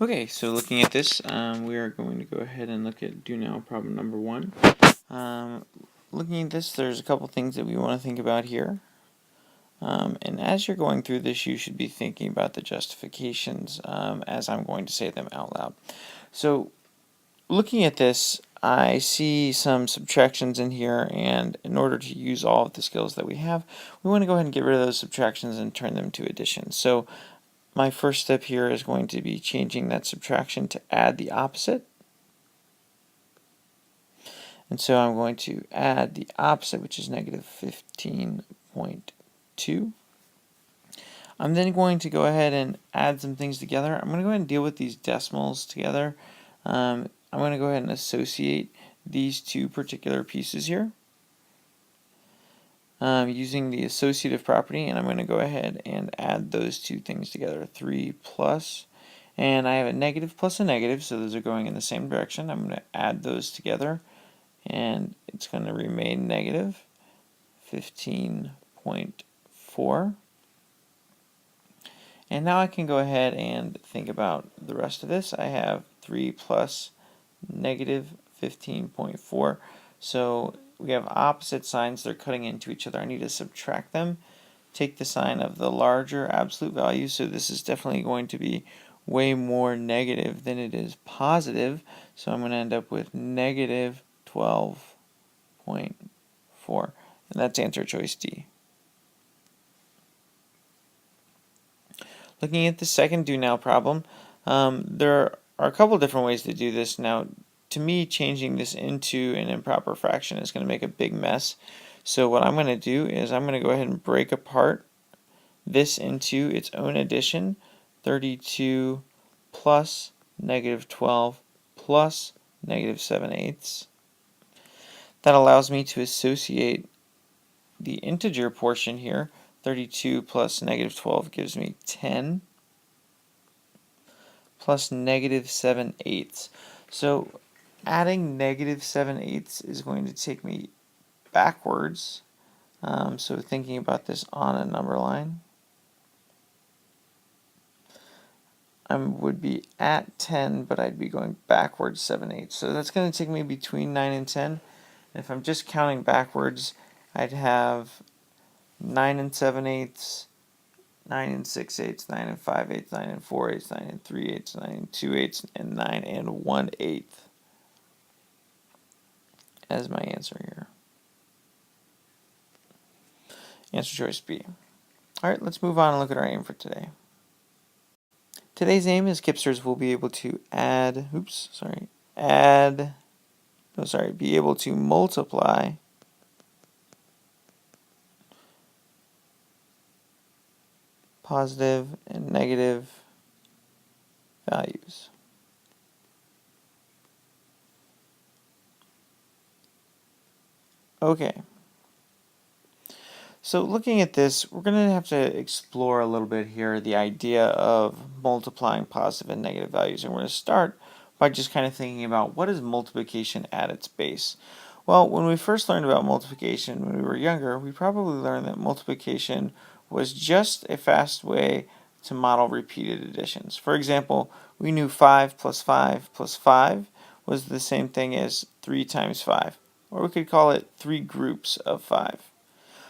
Okay, so looking at this, we are going to go ahead and look at do now problem number 1. Um, Looking at this, there's a couple things that we want to think about here. And as you're going through this, you should be thinking about the justifications as I'm going to say them out loud. So looking at this, I see some subtractions in here, and in order to use all of the skills that we have, we want to go ahead and get rid of those subtractions and turn them to additions. So my first step here is going to be changing that subtraction to add the opposite. And so I'm going to add the opposite, which is negative 15.2. I'm then going to go ahead and add some things together. I'm going to go ahead and deal with these decimals together. I'm going to go ahead and associate these two particular pieces here using the associative property, and I'm going to go ahead and add those two things together. 3 plus, and I have a negative plus a negative, so those are going in the same direction. I'm going to add those together, and it's going to remain negative 15.4. And now I can go ahead and think about the rest of this. I have 3 plus negative 15.4. So we have opposite signs. They're cutting into each other. I need to subtract them. Take the sign of the larger absolute value. So this is definitely going to be way more negative than it is positive. So I'm going to end up with negative 12.4. And that's answer choice D. Looking at the second do now problem, there are a couple different ways to do this. Now, to me, changing this into an improper fraction is going to make a big mess. So what I'm going to do is I'm going to go ahead and break apart this into its own addition, 32 plus negative 12 plus negative 7/8. That allows me to associate the integer portion here. 32 plus negative 12 gives me 10 plus negative 7/8. So adding negative 7/8 is going to take me backwards. So thinking about this on a number line, I would be at 10, but I'd be going backwards 7/8. So that's going to take me between 9 and 10. And if I'm just counting backwards, I'd have 9 and 7/8, 9 and 6/8, 9 and 5/8, 9 and 4/8, 9 and 3/8, 9 and 2/8, and 9 and 1/8 as my answer here. Answer choice B. Alright, let's move on and look at our aim for today. Today's aim is Kipsters will be able to be able to multiply positive and negative values. Okay. So looking at this, we're going to have to explore a little bit here the idea of multiplying positive and negative values. And we're going to start by just kind of thinking about what is multiplication at its base. Well, when we first learned about multiplication when we were younger, we probably learned that multiplication was just a fast way to model repeated additions. For example, we knew 5 plus 5 plus 5 was the same thing as 3 times 5. Or we could call it 3 groups of 5.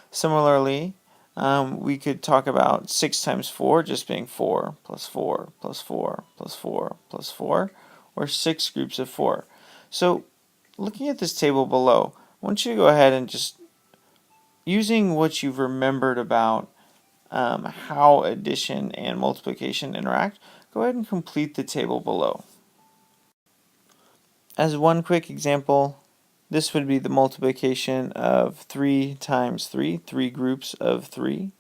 Similarly, we could talk about 6 times 4 just being 4 plus 4 plus 4 plus 4 plus 4, or 6 groups of 4. So looking at this table below, I want you to go ahead and just, using what you've remembered about how addition and multiplication interact, go ahead and complete the table below. As one quick example, this would be the multiplication of 3 times 3, 3 groups of 3.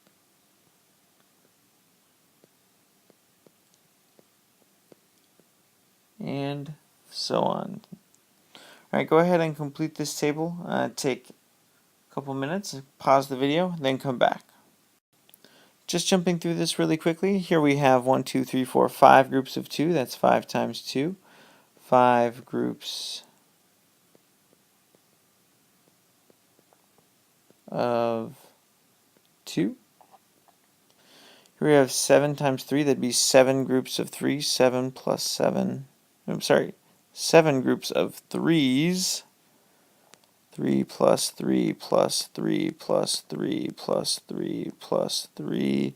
And so on. Alright, go ahead and complete this table. Take a couple minutes, pause the video, then come back. Just jumping through this really quickly, here we have 1, 2, 3, 4, 5 groups of 2. That's 5 times 2. 5 groups of 2. Here we have 7 times 3. That'd be 7 groups of 3. 7 plus 7. I'm sorry. 7 groups of 3s. 3 plus 3 plus 3 plus 3 plus 3 plus 3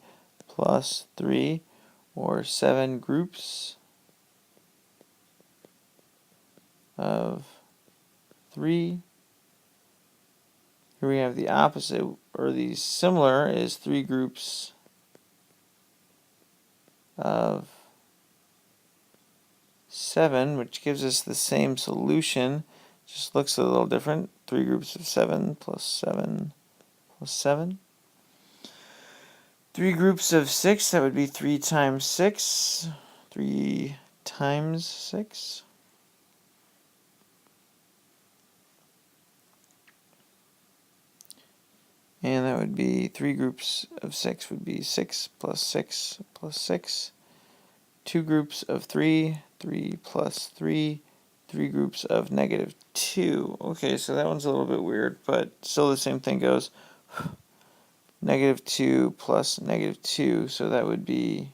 plus 3. Or 7 groups of 3. Here we have the opposite, or the similar, is 3 groups of 7, which gives us the same solution. Just looks a little different. 3 groups of 7 plus 7 plus 7. 3 groups of 6, that would be 3 times 6. 3 times 6. And that would be 3 groups of 6 would be 6 plus 6 plus 6. 2 groups of 3, 3 plus 3, 3 groups of negative 2. Okay, so that one's a little bit weird, but still the same thing goes. Negative 2 plus negative 2, so that would be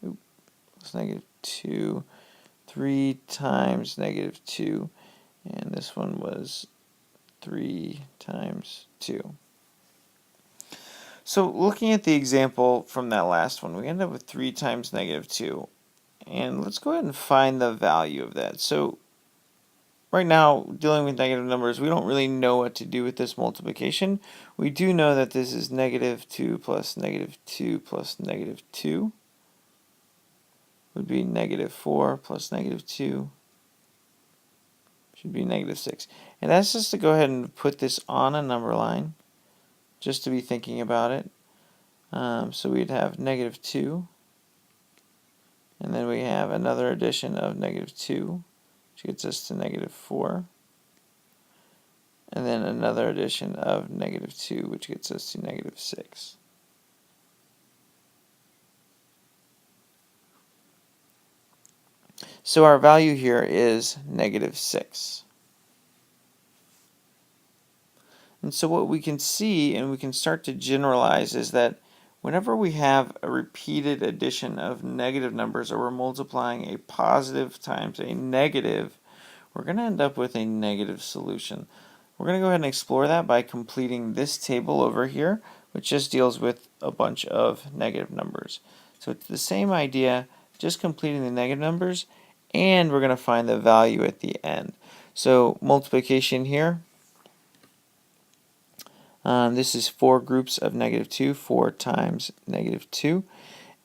plus negative 2, 3 times negative 2, and this one was 3 times 2. So looking at the example from that last one, we end up with 3 times negative 2. And let's go ahead and find the value of that. So right now, dealing with negative numbers, we don't really know what to do with this multiplication. We do know that this is negative 2 plus negative 2 plus negative 2 would be negative 4 plus negative 2 should be negative 6. And that's just to go ahead and put this on a number line, just to be thinking about it. So we'd have negative 2, and then we have another addition of negative 2, which gets us to negative 4. And then another addition of negative 2, which gets us to negative 6. So our value here is negative 6. And so what we can see, and we can start to generalize, is that whenever we have a repeated addition of negative numbers, or we're multiplying a positive times a negative, we're going to end up with a negative solution. We're going to go ahead and explore that by completing this table over here, which just deals with a bunch of negative numbers. So it's the same idea, just completing the negative numbers, and we're going to find the value at the end. So multiplication here. This is 4 groups of negative 2, 4 times negative 2,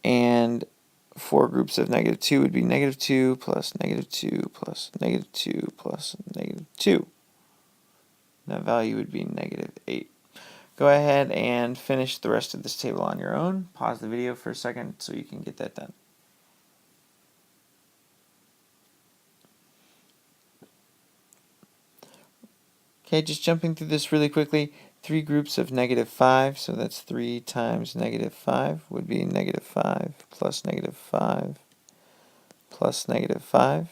and 4 groups of negative 2 would be negative 2 plus negative 2 plus negative 2 plus negative 2. That value would be negative 8. Go ahead and finish the rest of this table on your own. Pause the video for a second so you can get that done. Okay, just jumping through this really quickly. 3 groups of negative 5, so that's 3 times negative 5 would be negative 5 plus negative 5 plus negative 5.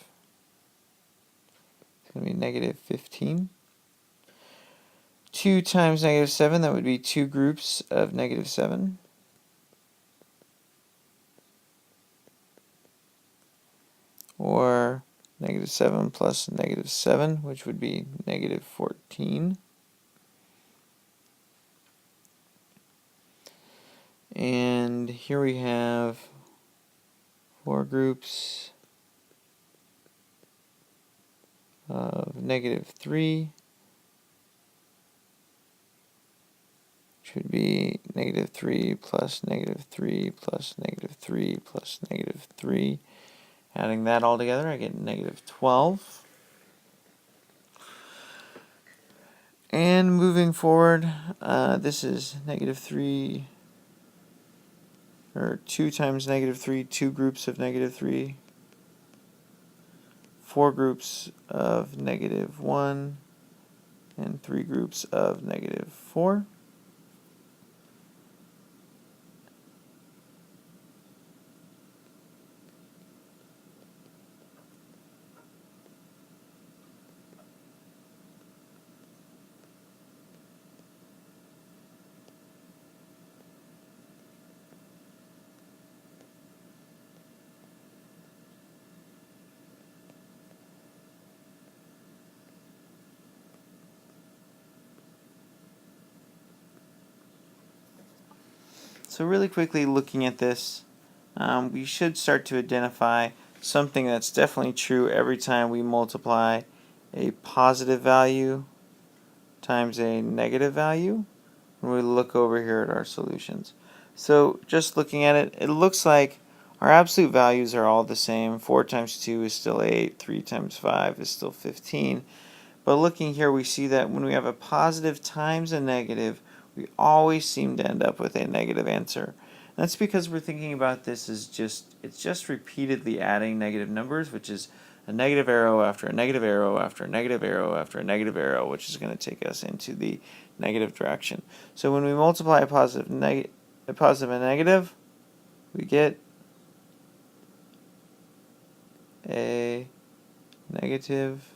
It's going to be negative 15. 2 times negative 7, that would be 2 groups of negative 7. Or negative 7 plus negative 7, which would be negative 14. And here we have 4 groups of negative 3, which would be negative 3 plus negative 3 plus negative 3 plus negative 3. Adding that all together, I get negative 12. And moving forward, this is negative 3, or 2 times negative 3, 2 groups of negative 3. 4 groups of negative 1, and 3 groups of negative 4. So really quickly looking at this, we should start to identify something that's definitely true every time we multiply a positive value times a negative value when we look over here at our solutions. So just looking at it, it looks like our absolute values are all the same. 4 times 2 is still 8, 3 times 5 is still 15. But looking here, we see that when we have a positive times a negative, we always seem to end up with a negative answer. And that's because we're thinking about this as it's just repeatedly adding negative numbers, which is a negative arrow after a negative arrow after a negative arrow after a negative arrow, which is going to take us into the negative direction. So when we multiply a positive and negative, we get a negative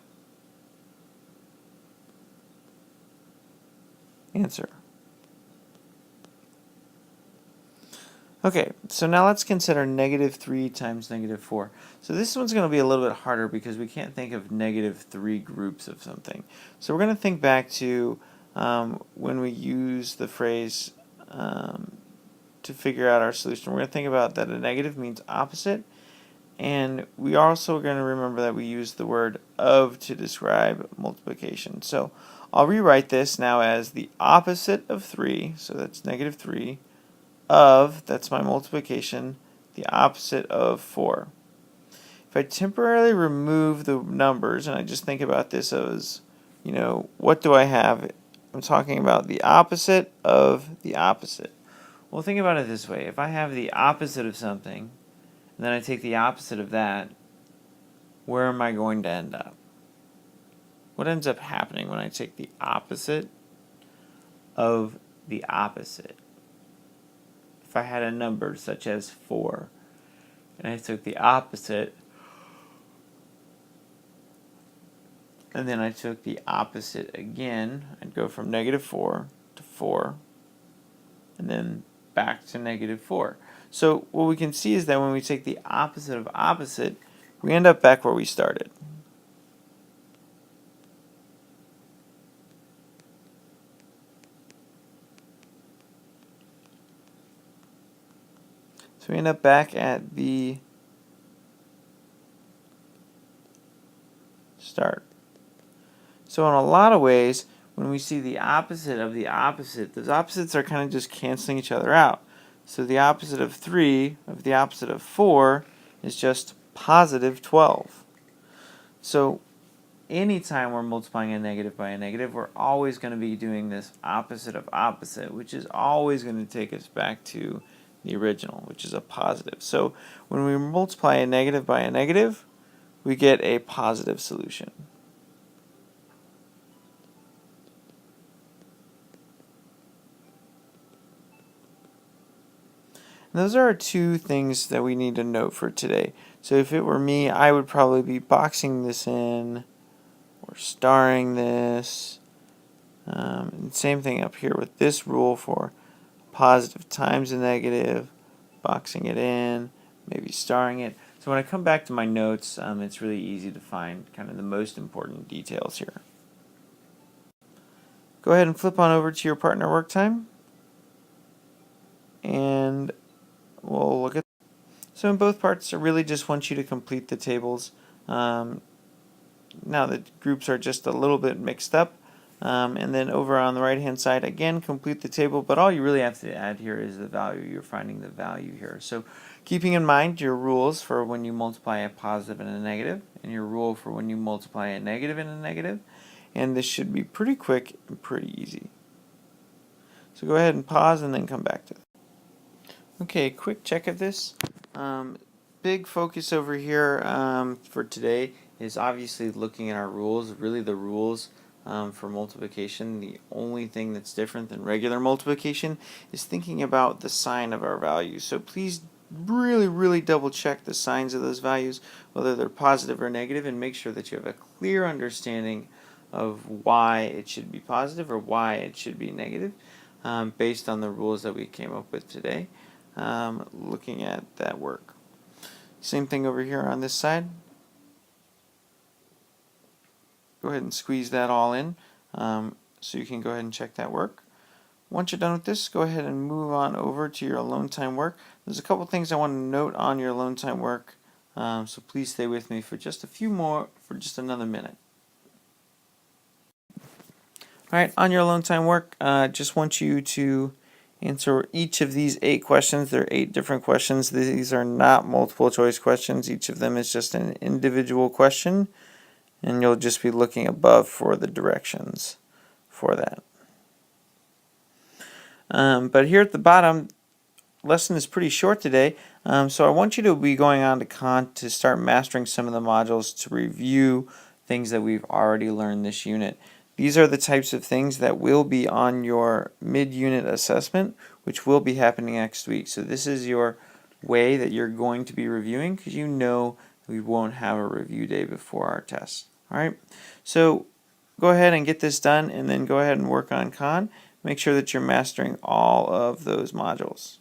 answer. Okay, so now let's consider negative 3 times negative 4. So this one's going to be a little bit harder because we can't think of negative 3 groups of something. So we're going to think back to when we use the phrase to figure out our solution. We're going to think about that a negative means opposite, and we are also going to remember that we use the word of to describe multiplication. So I'll rewrite this now as the opposite of 3, so that's negative 3, of, that's my multiplication, the opposite of 4. If I temporarily remove the numbers, and I just think about this as, what do I have? I'm talking about the opposite of the opposite. Well, think about it this way. If I have the opposite of something, and then I take the opposite of that, where am I going to end up? What ends up happening when I take the opposite of the opposite? If I had a number such as 4, and I took the opposite, and then I took the opposite again, I'd go from negative 4 to 4, and then back to negative 4. So what we can see is that when we take the opposite of opposite, we end up back where we started. So we end up back at the start. So in a lot of ways, when we see the opposite of the opposite, those opposites are kind of just canceling each other out. So the opposite of 3 of the opposite of 4 is just positive 12. So anytime we're multiplying a negative by a negative, we're always going to be doing this opposite of opposite, which is always going to take us back to the original, which is a positive. So when we multiply a negative by a negative, we get a positive solution. And those are our two things that we need to note for today. So if it were me, I would probably be boxing this in or starring this. And same thing up here with this rule for positive times a negative, boxing it in, maybe starring it. So when I come back to my notes, it's really easy to find kind of the most important details here. Go ahead and flip on over to your partner work time, and we'll look at. So in both parts, I really just want you to complete the tables. Now the groups are just a little bit mixed up. And then over on the right hand side, again, complete the table, but all you really have to add here is the value. You're finding the value here. So keeping in mind your rules for when you multiply a positive and a negative, and your rule for when you multiply a negative and a negative, and this should be pretty quick and pretty easy. So go ahead and pause and then come back to it. Okay, quick check of this. Big focus over here for today is obviously looking at our rules, really the rules for multiplication. The only thing that's different than regular multiplication is thinking about the sign of our values. So please really double check the signs of those values, whether they're positive or negative, and make sure that you have a clear understanding of why it should be positive or why it should be negative based on the rules that we came up with today. Looking at that work. Same thing over here on this side. Go ahead and squeeze that all in so you can go ahead and check that work. Once you're done with this, go ahead and move on over to your alone time work. There's a couple things I want to note on your alone time work, so please stay with me for just another minute. Alright, on your alone time work, just want you to answer each of these 8 questions. There are 8 different questions. These are not multiple choice questions. Each of them is just an individual question, and you'll just be looking above for the directions for that. But here at the bottom, lesson is pretty short today, so I want you to be going on to Khan to start mastering some of the modules to review things that we've already learned this unit. These are the types of things that will be on your mid-unit assessment, which will be happening next week. So this is your way that you're going to be reviewing, because you know we won't have a review day before our test. Alright, so go ahead and get this done, and then go ahead and work on Khan. Make sure that you're mastering all of those modules.